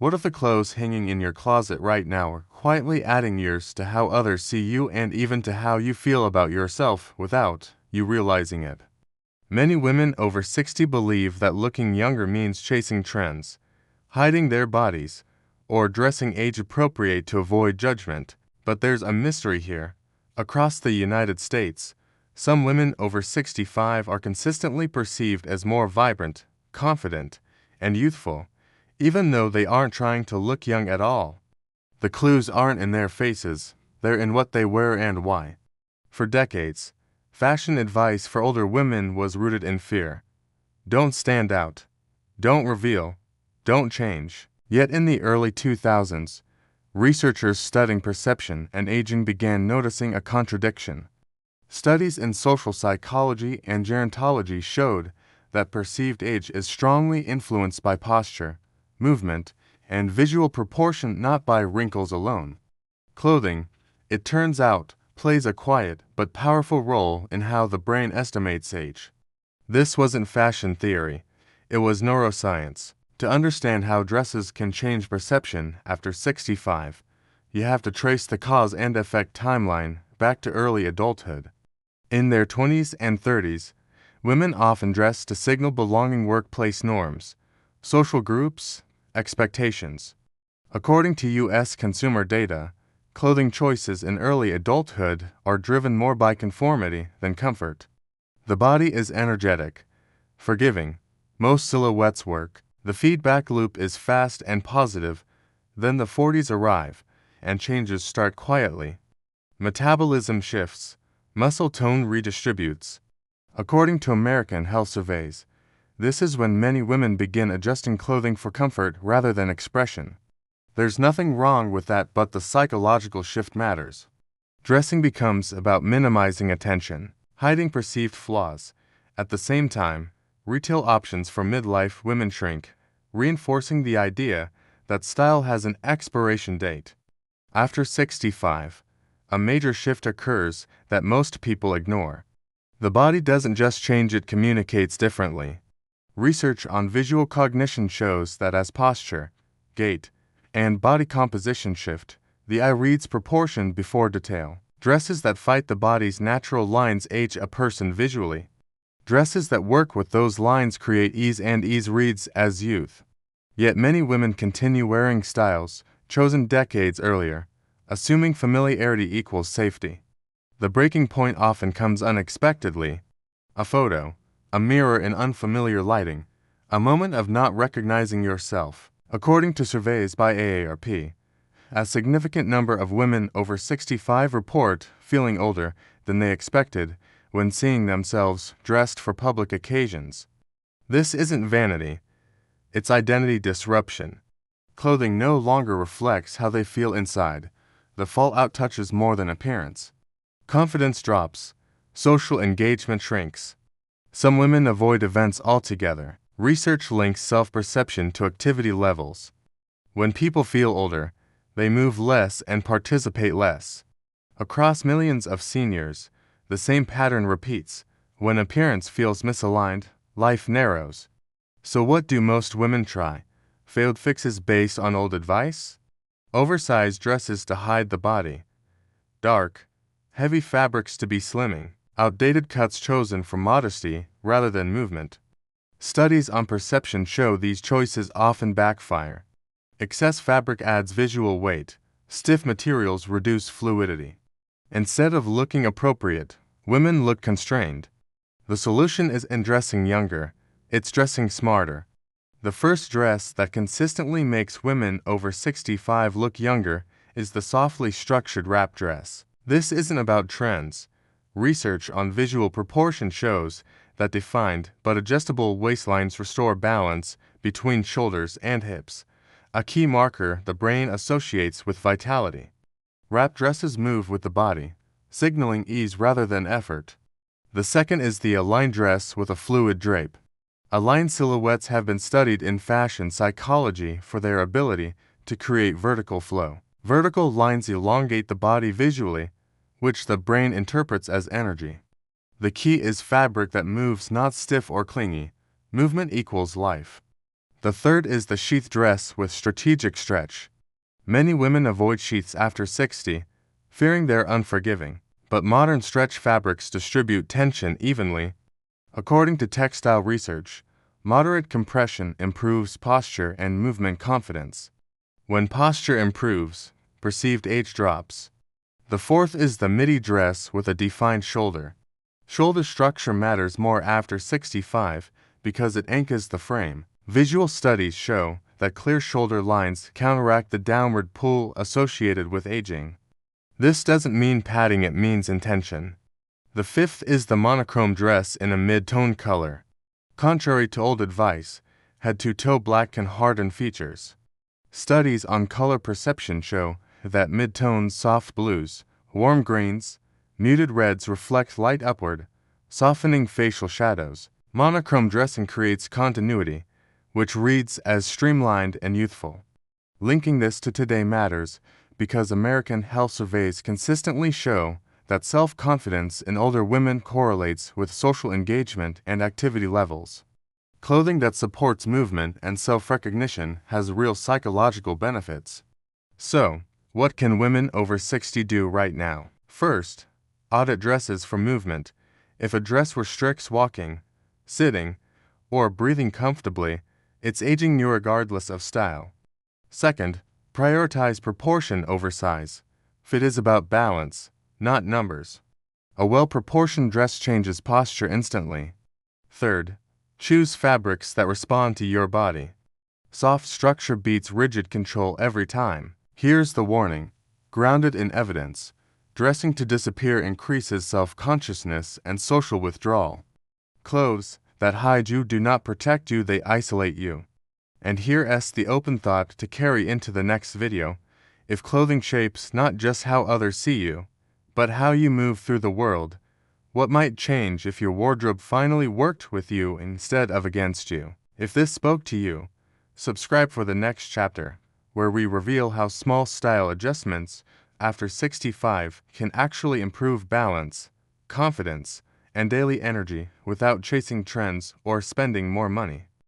What if the clothes hanging in your closet right now are quietly adding years to how others see you and even to how you feel about yourself without you realizing it? Many women over 60 believe that looking younger means chasing trends, hiding their bodies, or dressing age-appropriate to avoid judgment. But there's a mystery here. Across the United States, some women over 65 are consistently perceived as more vibrant, confident, and youthful, even though they aren't trying to look young at all. The clues aren't in their faces, they're in what they wear and why. For decades, fashion advice for older women was rooted in fear. Don't stand out. Don't reveal. Don't change. Yet in the early 2000s, researchers studying perception and aging began noticing a contradiction. Studies in social psychology and gerontology showed that perceived age is strongly influenced by posture, movement, and visual proportion, not by wrinkles alone. Clothing, it turns out, plays a quiet but powerful role in how the brain estimates age. This wasn't fashion theory, it was neuroscience. To understand how dresses can change perception after 65, you have to trace the cause and effect timeline back to early adulthood. In their 20s and 30s, women often dress to signal belonging, workplace norms, social groups, expectations. According to U.S. consumer data, clothing choices in early adulthood are driven more by conformity than comfort. The body is energetic, forgiving. Most silhouettes work. The feedback loop is fast and positive. Then the 40s arrive, and changes start quietly. Metabolism shifts. Muscle tone redistributes. According to American Health Surveys, this is when many women begin adjusting clothing for comfort rather than expression. There's nothing wrong with that, but the psychological shift matters. Dressing becomes about minimizing attention, hiding perceived flaws. At the same time, retail options for midlife women shrink, reinforcing the idea that style has an expiration date. After 65, a major shift occurs that most people ignore. The body doesn't just change, it communicates differently. Research on visual cognition shows that as posture, gait, and body composition shift, the eye reads proportion before detail. Dresses that fight the body's natural lines age a person visually. Dresses that work with those lines create ease, and ease reads as youth. Yet many women continue wearing styles chosen decades earlier, assuming familiarity equals safety. The breaking point often comes unexpectedly. A photo, a mirror in unfamiliar lighting, a moment of not recognizing yourself. According to surveys by AARP, a significant number of women over 65 report feeling older than they expected when seeing themselves dressed for public occasions. This isn't vanity, it's identity disruption. Clothing no longer reflects how they feel inside. The fallout touches more than appearance. Confidence drops. Social engagement shrinks. Some women avoid events altogether. Research links self-perception to activity levels. When people feel older, they move less and participate less. Across millions of seniors, the same pattern repeats. When appearance feels misaligned, life narrows. So what do most women try? Failed fixes based on old advice? Oversized dresses to hide the body. Dark, heavy fabrics to be slimming. Outdated cuts chosen for modesty rather than movement. Studies on perception show these choices often backfire. Excess fabric adds visual weight. Stiff materials reduce fluidity. Instead of looking appropriate, women look constrained. The solution isn't dressing younger, it's dressing smarter. The first dress that consistently makes women over 65 look younger is the softly structured wrap dress. This isn't about trends. Research on visual proportion shows that defined but adjustable waistlines restore balance between shoulders and hips, a key marker the brain associates with vitality. Wrap dresses move with the body, signaling ease rather than effort. The second is the aligned dress with a fluid drape. Aligned silhouettes have been studied in fashion psychology for their ability to create vertical flow. Vertical lines elongate the body visually, which the brain interprets as energy. The key is fabric that moves, not stiff or clingy. Movement equals life. The third is the sheath dress with strategic stretch. Many women avoid sheaths after 60, fearing they're unforgiving, but modern stretch fabrics distribute tension evenly. According to textile research, moderate compression improves posture and movement confidence. When posture improves, perceived age drops. The fourth is the midi dress with a defined shoulder. Shoulder structure matters more after 65 because it anchors the frame. Visual studies show that clear shoulder lines counteract the downward pull associated with aging. This doesn't mean padding, it means intention. The fifth is the monochrome dress in a mid-tone color. Contrary to old advice, head-to-toe black can harden features. Studies on color perception show that mid-tones, soft blues, warm greens, muted reds reflect light upward, softening facial shadows. Monochrome dressing creates continuity, which reads as streamlined and youthful. Linking this to Today matters because American health surveys consistently show that self-confidence in older women correlates with social engagement and activity levels. Clothing that supports movement and self-recognition has real psychological benefits. So, what can women over 60 do right now? First, audit dresses for movement. If a dress restricts walking, sitting, or breathing comfortably, it's aging you regardless of style. Second, prioritize proportion over size. Fit is about balance, not numbers. A well-proportioned dress changes posture instantly. Third, choose fabrics that respond to your body. Soft structure beats rigid control every time. Here's the warning: grounded in evidence, dressing to disappear increases self-consciousness and social withdrawal. Clothes that hide you do not protect you, they isolate you. And here's the open thought to carry into the next video: if clothing shapes not just how others see you, but how you move through the world, what might change if your wardrobe finally worked with you instead of against you? If this spoke to you, subscribe for the next chapter, where we reveal how small style adjustments after 65 can actually improve balance, confidence, and daily energy without chasing trends or spending more money.